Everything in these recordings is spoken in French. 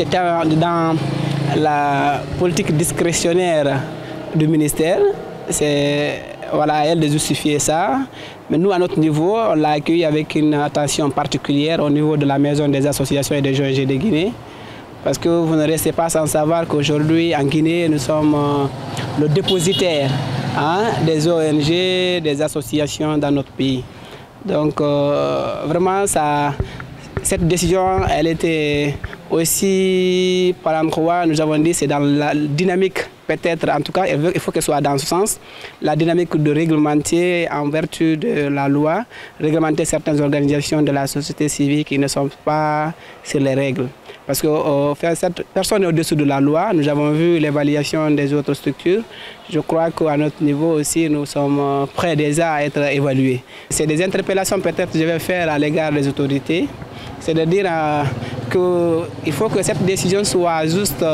C'était dans la politique discrétionnaire du ministère. C'est voilà, à elle de justifier ça. Mais nous, à notre niveau, on l'a accueilli avec une attention particulière au niveau de la Maison des associations et des ONG de Guinée. Parce que vous ne restez pas sans savoir qu'aujourd'hui, en Guinée, nous sommes le dépositaire des ONG, des associations dans notre pays. Donc, vraiment, cette décision, elle était aussi, par endroit, nous avons dit, c'est dans la dynamique, peut-être, en tout cas, il faut qu'elle soit dans ce sens, la dynamique de réglementer, en vertu de la loi, réglementer certaines organisations de la société civile qui ne sont pas sur les règles. Parce que cette personne est au-dessus de la loi. Nous avons vu l'évaluation des autres structures. Je crois qu'à notre niveau aussi, nous sommes prêts déjà à être évalués. C'est des interpellations peut-être que je vais faire à l'égard des autorités. C'est de dire qu'il faut que cette décision soit juste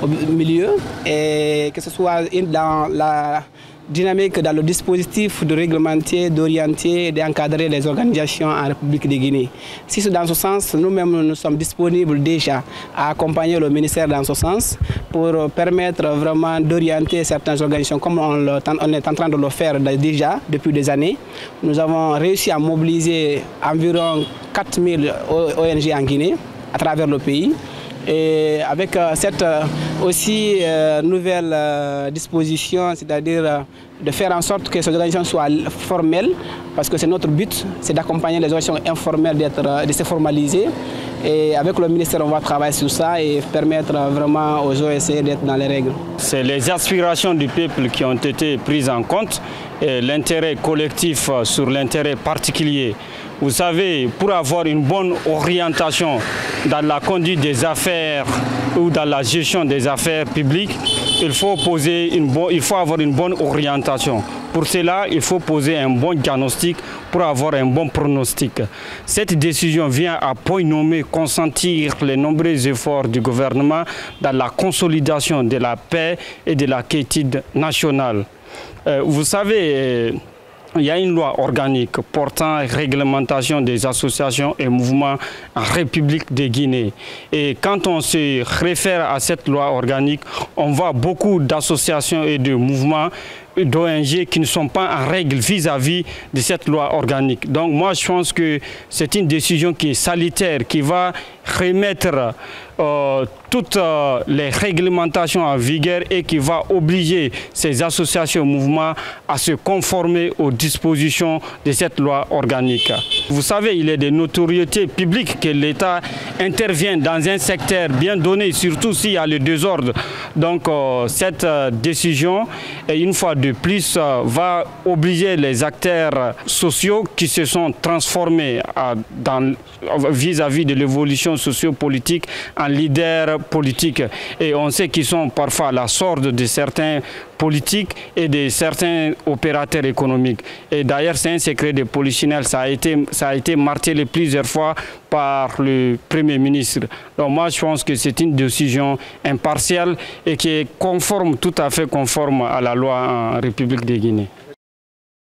au milieu et que ce soit dans la dynamique, dans le dispositif de réglementer, d'orienter et d'encadrer les organisations en République de Guinée. Si c'est dans ce sens, nous-mêmes nous sommes disponibles déjà à accompagner le ministère dans ce sens pour permettre vraiment d'orienter certaines organisations comme on est en train de le faire déjà depuis des années. Nous avons réussi à mobiliser environ 4000 ONG en Guinée à travers le pays. Et avec cette aussi nouvelle disposition, c'est-à-dire de faire en sorte que ces organisations soient formelles, parce que c'est notre but, c'est d'accompagner les organisations informelles de se formaliser. Et avec le ministère, on va travailler sur ça et permettre vraiment aux OSC d'être dans les règles. C'est les aspirations du peuple qui ont été prises en compte et l'intérêt collectif sur l'intérêt particulier. Vous savez, pour avoir une bonne orientation dans la conduite des affaires ou dans la gestion des affaires publiques, il faut avoir une bonne orientation. Pour cela, il faut poser un bon diagnostic pour avoir un bon pronostic. Cette décision vient à point nommé consentir les nombreux efforts du gouvernement dans la consolidation de la paix et de la quiétude nationale. Vous savez, il y a une loi organique portant réglementation des associations et mouvements en République de Guinée. Et quand on se réfère à cette loi organique, on voit beaucoup d'associations et de mouvements d'ONG qui ne sont pas en règle vis-à-vis de cette loi organique. Donc moi je pense que c'est une décision qui est salutaire, qui va remettre toutes les réglementations en vigueur et qui va obliger ces associations et mouvements à se conformer aux dispositions de cette loi organique. Vous savez, il est de notoriété publique que l'État intervient dans un secteur bien donné, surtout s'il y a le désordre. Donc cette décision, une fois de plus, va obliger les acteurs sociaux qui se sont transformés vis-à-vis de l'évolution sociopolitique en leaders politiques. Et on sait qu'ils sont parfois à la sorte de certains politiques et de certains opérateurs économiques. Et d'ailleurs, c'est un secret de polichinelle, ça a été martelé plusieurs fois par le Premier ministre. Donc moi, je pense que c'est une décision impartiale et qui est conforme, tout à fait conforme à la loi en République de Guinée.